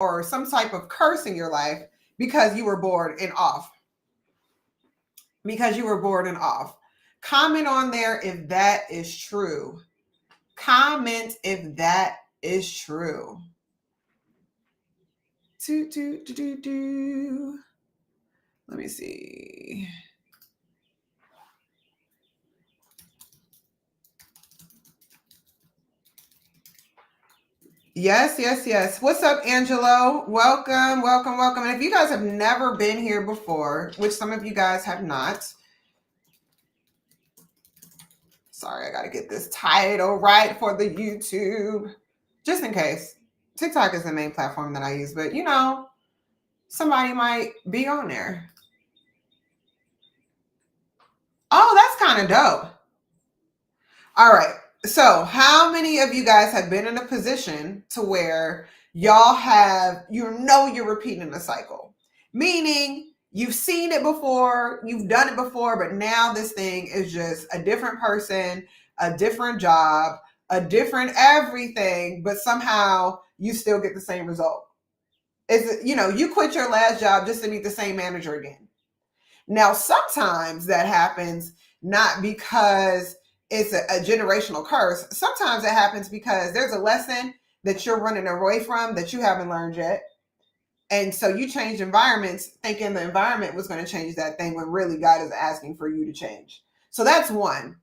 or some type of curse in your life because you were bored and off. Because you were bored and off. Comment on there if that is true. Comment if that is true. Let me see. Yes, yes, yes. What's up, Angelo? Welcome, welcome, welcome. And if you guys have never been here before, which some of you guys have not, sorry, I got to get this title right for the YouTube, just in case. TikTok is the main platform that I use, but you know, somebody might be on there. Oh, that's kind of dope. All right. So, how many of you guys have been in a position to where y'all have, you're repeating the cycle? Meaning, you've seen it before, you've done it before, but now this thing is just a different person, a different job, a different everything, but somehow you still get the same result. You quit your last job just to meet the same manager again. Now, sometimes that happens not because it's a generational curse. Sometimes it happens because there's a lesson that you're running away from that you haven't learned yet. And so you change environments thinking the environment was going to change that thing when really God is asking for you to change. So that's one,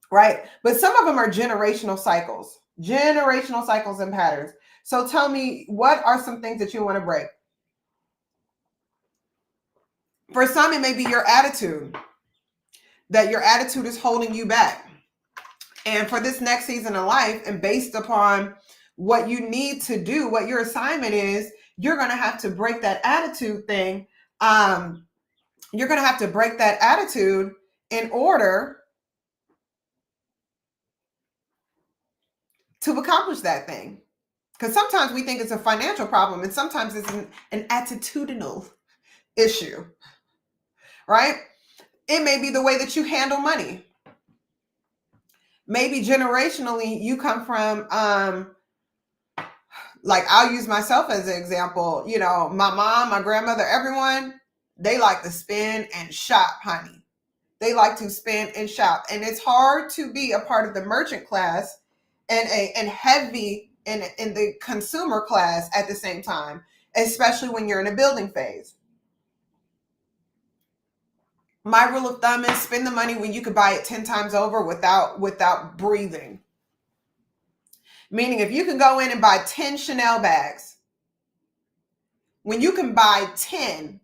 right? But some of them are generational cycles and patterns. So tell me, what are some things that you want to break? For some, it may be your attitude, that your attitude is holding you back. And for this next season of life, and based upon what you need to do, what your assignment is, you're going to have to break that attitude thing. You're going to have to break that attitude in order to accomplish that thing. Because sometimes we think it's a financial problem, and sometimes it's an attitudinal issue, right? It may be the way that you handle money. Maybe generationally, you come from, like, I'll use myself as an example. You know, my mom, my grandmother, everyone, they like to spend and shop, honey. They like to spend and shop. And it's hard to be a part of the merchant class and heavy in the consumer class at the same time, especially when you're in a building phase. My rule of thumb is spend the money when you could buy it 10 times over without breathing. Meaning, if you can go in and buy 10 Chanel bags, when you can buy 10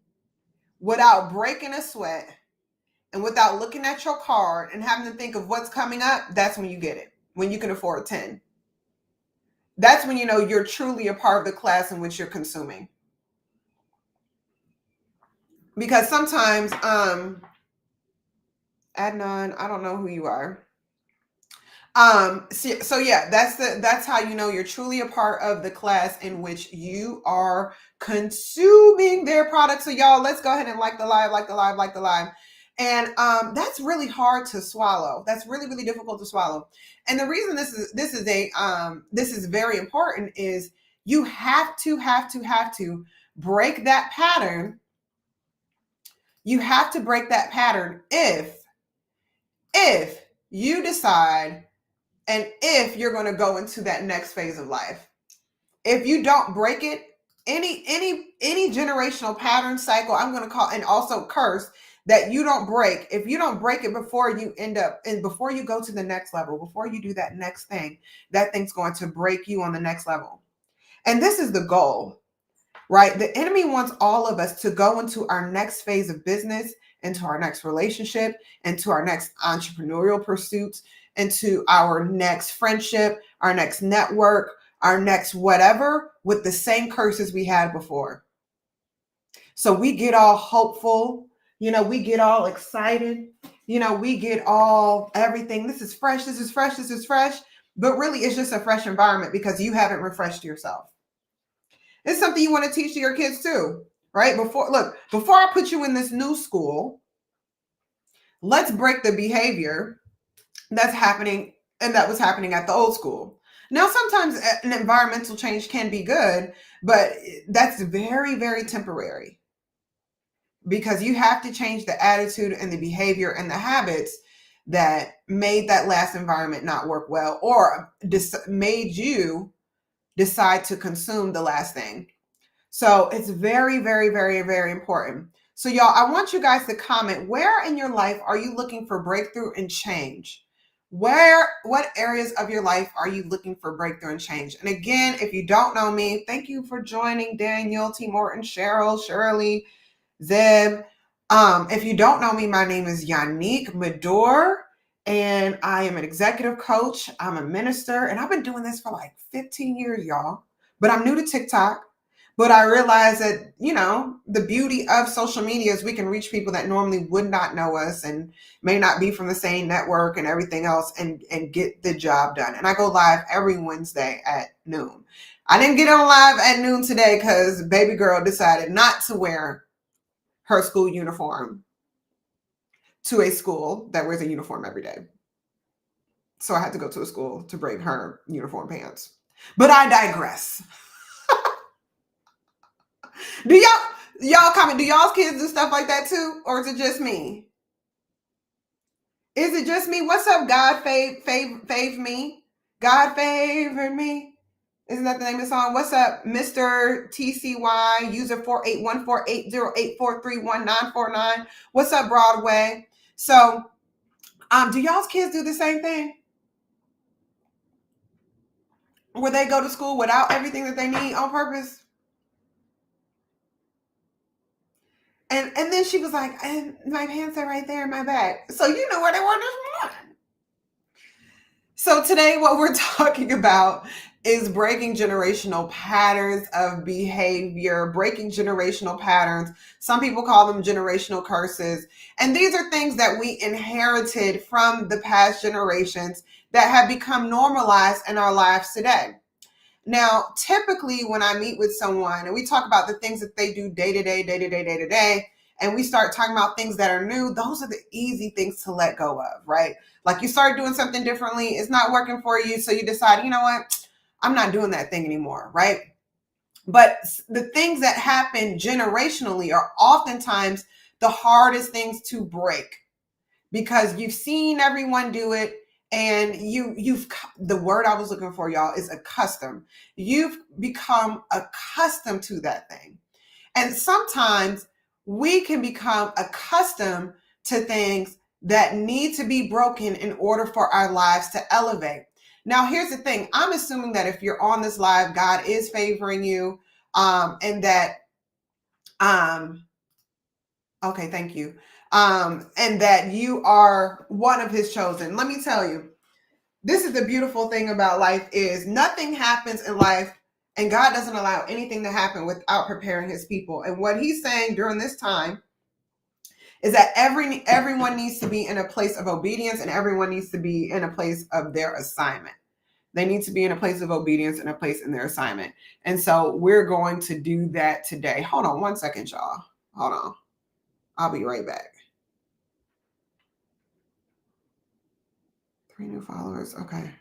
without breaking a sweat and without looking at your card and having to think of what's coming up, that's when you get it. When you can afford 10. That's when you know you're truly a part of the class in which you're consuming. Because sometimes, Adnan, I don't know who you are. So yeah, that's how you know you're truly a part of the class in which you are consuming their products. So y'all, let's go ahead and like the live. And that's really hard to swallow. That's really, really difficult to swallow. And the reason this is very important is you have to break that pattern. You have to break that pattern if you decide and if you're going to go into that next phase of life. If you don't break it, any generational pattern, cycle, I'm going to call, and also curse, that you don't break, if you don't break it before you end up, and before you go to the next level, before you do that next thing, that thing's going to break you on the next level. And this is the goal, right? The enemy wants all of us to go into our next phase of business, into our next relationship, into our next entrepreneurial pursuits, into our next friendship, our next network, our next whatever, with the same curses we had before. So we get all hopeful, we get all excited, we get all everything. This is fresh. But really, it's just a fresh environment because you haven't refreshed yourself. It's something you want to teach to your kids too, right? Before I put you in this new school, let's break the behavior that's happening and that was happening at the old school. Now, sometimes an environmental change can be good, but that's very, very temporary because you have to change the attitude and the behavior and the habits that made that last environment not work well or made you decide to consume the last thing. So it's very, very, very, very important. So, y'all, I want you guys to comment, where in your life are you looking for breakthrough and change? What areas of your life are you looking for breakthrough and change? And again, if you don't know me, thank you for joining. Daniel, T. Morton, Cheryl, Shirley, Zeb. If you don't know me, my name is Yannick Medor, and I am an executive coach. I'm a minister, and I've been doing this for like 15 years, y'all. But I'm new to TikTok. But I realize that, the beauty of social media is we can reach people that normally would not know us and may not be from the same network and everything else, and get the job done. And I go live every Wednesday at noon. I didn't get on live at noon today because baby girl decided not to wear her school uniform to a school that wears a uniform every day. So I had to go to a school to bring her uniform pants. But I digress. Do y'all comment? Do y'all's kids do stuff like that too? Or is it just me? Is it just me? What's up, God fave me? God favored me. Isn't that the name of the song? What's up, Mr. TCY, user 48148084314949? What's up, Broadway? So, do y'all's kids do the same thing? Where they go to school without everything that they need on purpose? And then she was like, and my pants are right there in my bag. So you know where they were this morning. So today what we're talking about is breaking generational patterns of behavior, breaking generational patterns. Some people call them generational curses. And these are things that we inherited from the past generations that have become normalized in our lives today. Now, typically when I meet with someone and we talk about the things that they do day to day, and we start talking about things that are new, those are the easy things to let go of, right? Like you start doing something differently, it's not working for you, so you decide, you know what, I'm not doing that thing anymore, right? But the things that happen generationally are oftentimes the hardest things to break because you've seen everyone do it, and you've the word I was looking for, y'all, is accustomed. You've become accustomed to that thing. And sometimes we can become accustomed to things that need to be broken in order for our lives to elevate. Now, here's the thing. I'm assuming that if you're on this live, God is favoring you, and that, okay, thank you. And that you are one of his chosen. Let me tell you, this is the beautiful thing about life is nothing happens in life, and God doesn't allow anything to happen without preparing his people. And what he's saying during this time is that everyone needs to be in a place of obedience, and everyone needs to be in a place of their assignment. They need to be in a place of obedience and a place in their assignment. And so we're going to do that today. Hold on one second, y'all. Hold on. I'll be right back. 3 new followers. Okay.